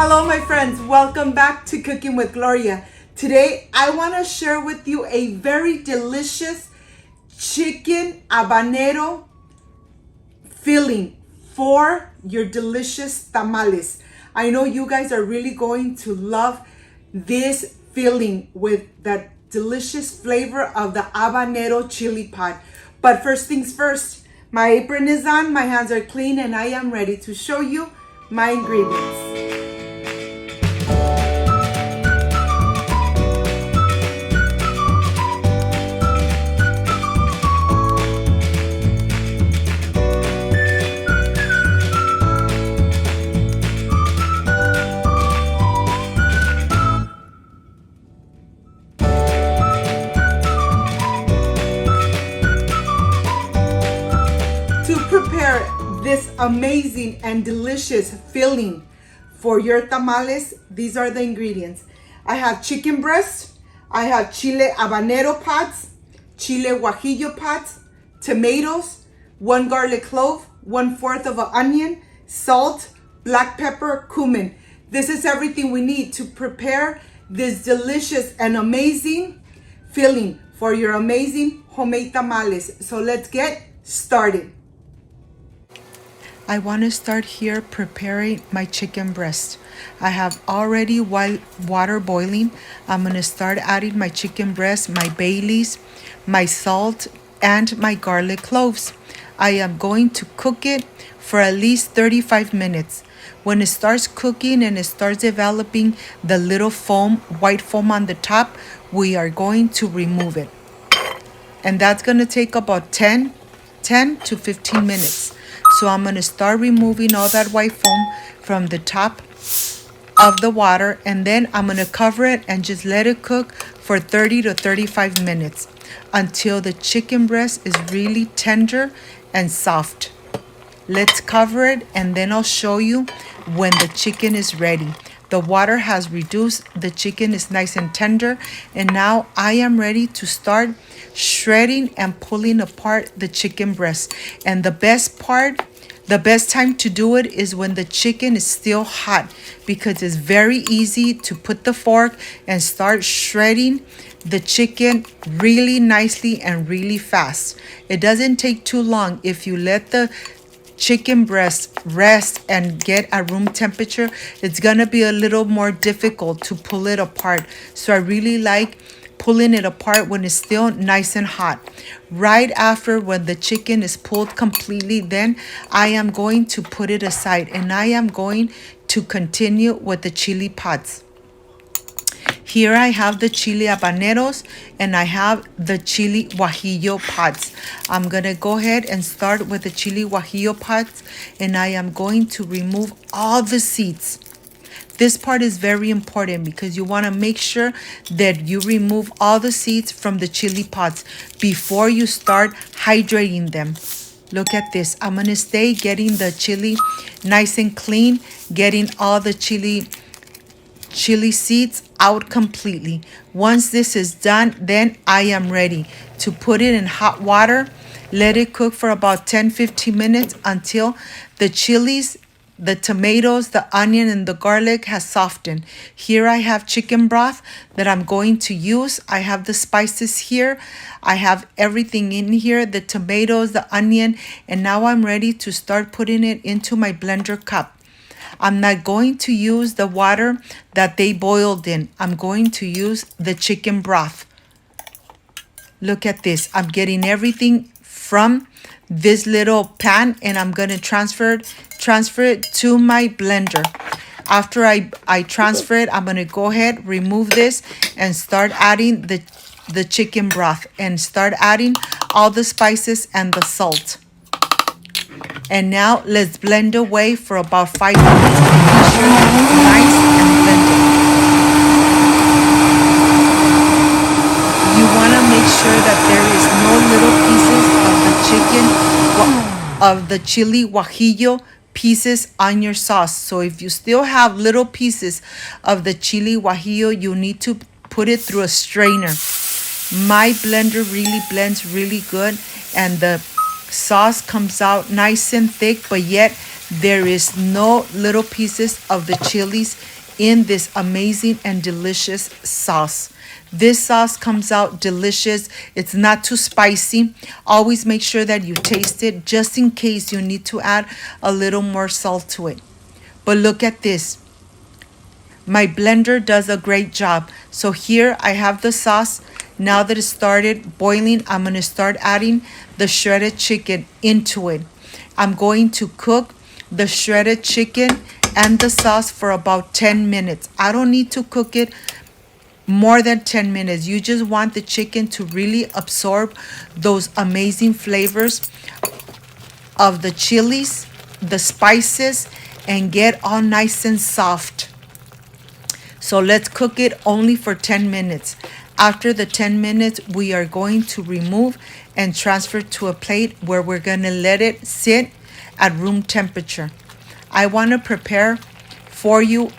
Hello, my friends. Welcome back to Cooking with Gloria. Today, I want to share with you a very delicious chicken habanero filling for your delicious tamales. I know you guys are really going to love this filling with that delicious flavor of the habanero chili pot. But first things first, my apron is on, my hands are clean, and I am ready to show you my ingredients. To prepare this amazing and delicious filling for your tamales, these are the ingredients. I have chicken breast, I have chile habanero pods, chile guajillo pods, tomatoes, 1 garlic clove, 1/4 of an onion, salt, black pepper, cumin. This is everything we need to prepare this delicious and amazing filling for your amazing homemade tamales. So let's get started. I want to start here preparing my chicken breast. I have already water boiling. I'm going to start adding my chicken breast, my bay leaves, my salt, and my garlic cloves. I am going to cook it for at least 35 minutes. When it starts cooking and it starts developing the little foam, white foam on the top, we are going to remove it. And that's going to take about 10 to 15 minutes. So I'm going to start removing all that white foam from the top of the water, and then I'm going to cover it and just let it cook for 30 to 35 minutes until the chicken breast is really tender and soft. Let's cover it and then I'll show you when the chicken is ready. The water has reduced, the chicken is nice and tender, and now I am ready to start shredding and pulling apart the chicken breast. And the best time to do it is when the chicken is still hot, because it's very easy to put the fork and start shredding the chicken really nicely and really fast. It doesn't take too long if you let the chicken breast rest and get at room temperature. It's gonna be a little more difficult to pull it apart. So I really like pulling it apart when it's still nice and hot. Right after, when the chicken is pulled completely, then I am going to put it aside and I am going to continue with the chili pods. Here I have the chili habaneros and I have the chili guajillo pods. I'm going to go ahead and start with the chili guajillo pods, and I am going to remove all the seeds. This part is very important because you want to make sure that you remove all the seeds from the chili pods before you start hydrating them. Look at this. I'm going to stay getting the chili nice and clean, getting all the chili seeds out completely. Once this is done, then I am ready to put it in hot water. Let it cook for about 10-15 minutes until the chilies, the tomatoes, the onion, and the garlic has softened. Here I have chicken broth that I'm going to use. I have the spices here. I have everything in here, the tomatoes, the onion, and now I'm ready to start putting it into my blender cup. I'm not going to use the water that they boiled in. I'm going to use the chicken broth. Look at this. I'm getting everything from this little pan and I'm going to transfer it to my blender. After I transfer it, I'm going to go ahead, remove this, and start adding the chicken broth and start adding all the spices and the salt. And now let's blend away for about 5 minutes, making sure that it's nice and blended. You want to make sure that there is no little pieces of the chili guajillo pieces on your sauce. So if you still have little pieces of the chili guajillo, you need to put it through a strainer. My blender really blends really good, and the sauce comes out nice and thick, but yet There is no little pieces of the chilies in this amazing and delicious sauce. This sauce comes out delicious. It's not too spicy. Always make sure that you taste it just in case you need to add a little more salt to it. But look at this. My blender does a great job. So here I have the sauce. Now that it started boiling, I'm going to start adding the shredded chicken into it. I'm going to cook the shredded chicken and the sauce for about 10 minutes. I don't need to cook it more than 10 minutes. You just want the chicken to really absorb those amazing flavors of the chilies, the spices, and get all nice and soft. So let's cook it only for 10 minutes. After the 10 minutes, we are going to remove and transfer to a plate where we're going to let it sit at room temperature. I want to prepare for you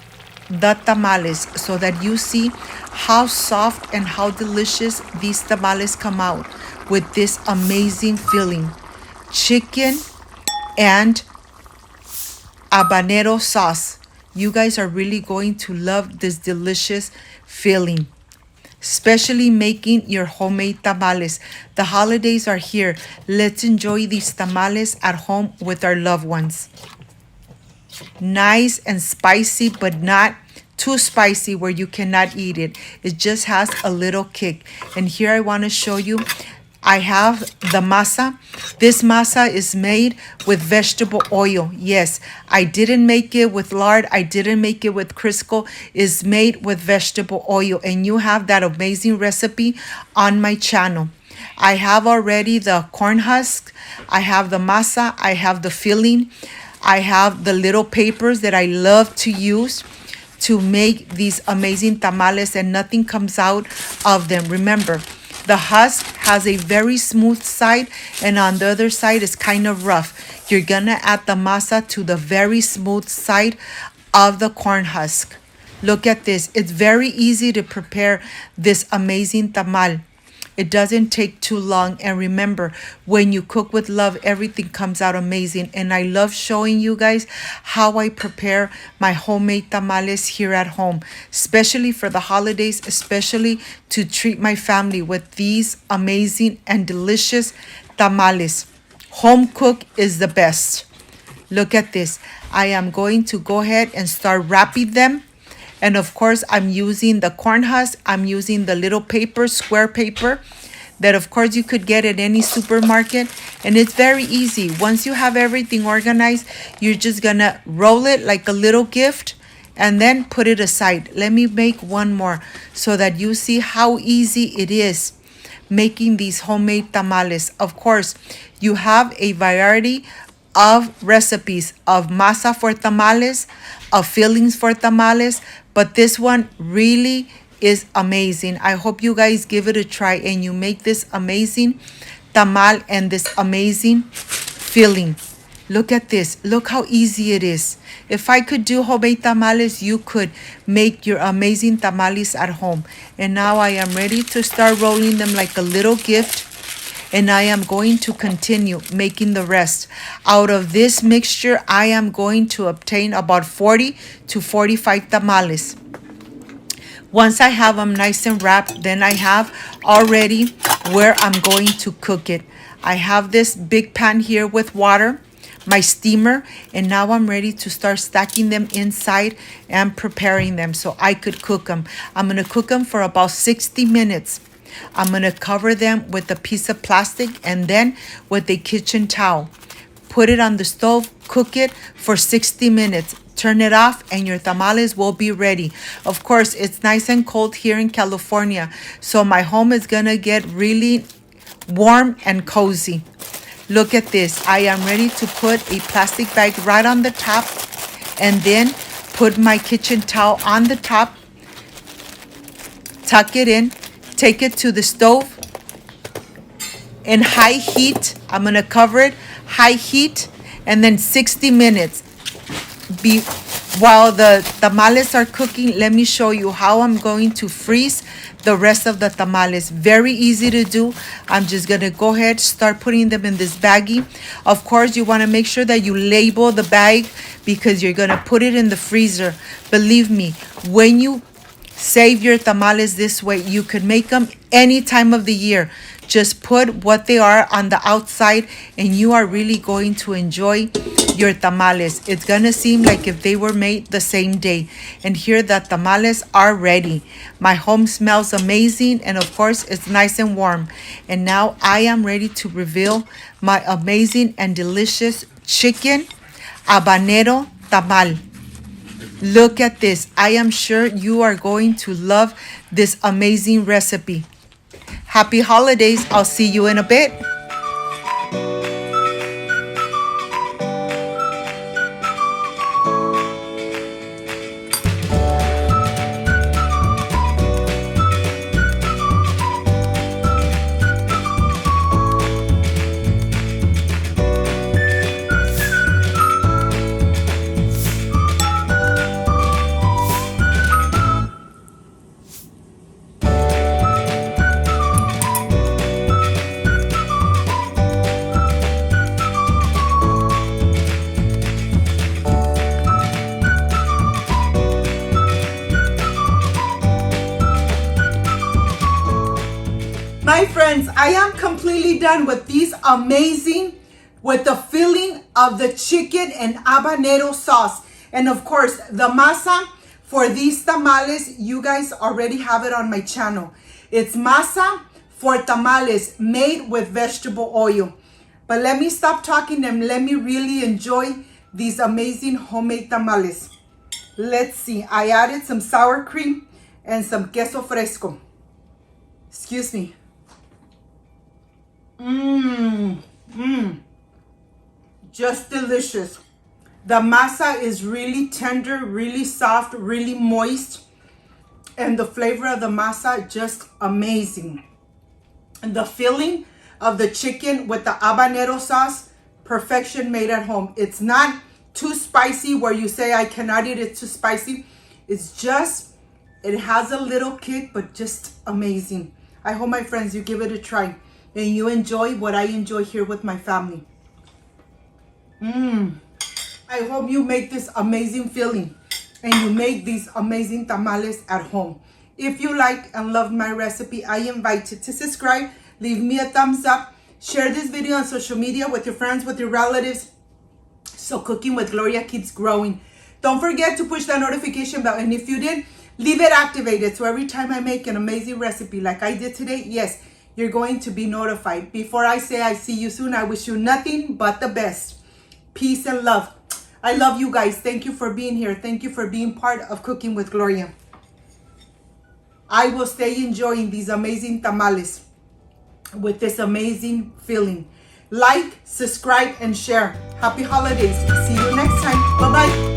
the tamales so that you see how soft and how delicious these tamales come out with this amazing filling. Chicken and habanero sauce. You guys are really going to love this delicious filling, especially making your homemade tamales. The holidays are here. Let's enjoy these tamales at home with our loved ones. Nice and spicy, but not too spicy where you cannot eat it. It just has a little kick. And here I want to show you, I have the masa. This masa is made with vegetable oil. Yes, I didn't make it with lard. I didn't make it with Crisco. It's made with vegetable oil. And you have that amazing recipe on my channel. I have already the corn husk. I have the masa. I have the filling. I have the little papers that I love to use to make these amazing tamales, and nothing comes out of them. Remember, the husk has a very smooth side, and on the other side is kind of rough. You're gonna add the masa to the very smooth side of the corn husk. Look at this. It's very easy to prepare this amazing tamal. It doesn't take too long. And remember, when you cook with love, everything comes out amazing. And I love showing you guys how I prepare my homemade tamales here at home, especially for the holidays, especially to treat my family with these amazing and delicious tamales. Home cook is the best. Look at this. I am going to go ahead and start wrapping them. And of course, I'm using the corn husk. I'm using the little paper, square paper, that of course you could get at any supermarket. And it's very easy. Once you have everything organized, you're just gonna roll it like a little gift and then put it aside. Let me make one more so that you see how easy it is making these homemade tamales. Of course, you have a variety of recipes of masa for tamales, of fillings for tamales, but this one really is amazing. I hope you guys give it a try and you make this amazing tamal and this amazing filling. Look at this. Look how easy it is. If I could do homemade tamales, you could make your amazing tamales at home. And now I am ready to start rolling them like a little gift. And I am going to continue making the rest. Out of this mixture, I am going to obtain about 40 to 45 tamales. Once I have them nice and wrapped, then I have already where I'm going to cook it. I have this big pan here with water, my steamer, and now I'm ready to start stacking them inside and preparing them so I could cook them. I'm going to cook them for about 60 minutes. I'm going to cover them with a piece of plastic and then with a kitchen towel. Put it on the stove, cook it for 60 minutes. Turn it off and your tamales will be ready. Of course, it's nice and cold here in California, so my home is going to get really warm and cozy. Look at this. I am ready to put a plastic bag right on the top and then put my kitchen towel on the top. Tuck it in. Take it to the stove in high heat. I'm going to cover it high heat and then 60 minutes. While the tamales are cooking, let me show you how I'm going to freeze the rest of the tamales. Very easy to do. I'm just gonna go ahead, start putting them in this baggie. Of course, you wanna make sure that you label the bag because you're gonna put it in the freezer. Believe me, when you save your tamales this way, you could make them any time of the year. Just put what they are on the outside and you are really going to enjoy your tamales. It's gonna seem like if they were made the same day. And here the tamales are ready. My home smells amazing and of course it's nice and warm. And now I am ready to reveal my amazing and delicious chicken habanero tamal. Look at this. I am sure you are going to love this amazing recipe. Happy holidays. I'll see you in a bit. My friends, I am completely done with these amazing, with the filling of the chicken and habanero sauce. And of course, the masa for these tamales, you guys already have it on my channel. It's masa for tamales made with vegetable oil. But let me stop talking and let me really enjoy these amazing homemade tamales. Let's see, I added some sour cream and some queso fresco. Excuse me. Just delicious. The masa is really tender, really soft, really moist. And the flavor of the masa, just amazing. And the filling of the chicken with the habanero sauce, perfection made at home. It's not too spicy where you say, I cannot eat it too spicy. It's just, it has a little kick, but just amazing. I hope, my friends, you give it a try. And you enjoy what I enjoy here with my family. I hope you make this amazing filling and you make these amazing tamales at home. If you like and love my recipe, I invite you to subscribe, leave me a thumbs up, share this video on social media with your friends, with your relatives, so Cooking with Gloria keeps growing. Don't forget to push that notification bell, and if you did, leave it activated so every time I make an amazing recipe like I did today, yes, you're going to be notified. Before I say I see you soon, I wish you nothing but the best. Peace and love. I love you guys. Thank you for being here. Thank you for being part of Cooking with Gloria. I will stay enjoying these amazing tamales with this amazing filling. Like, subscribe, and share. Happy holidays. See you next time. Bye-bye.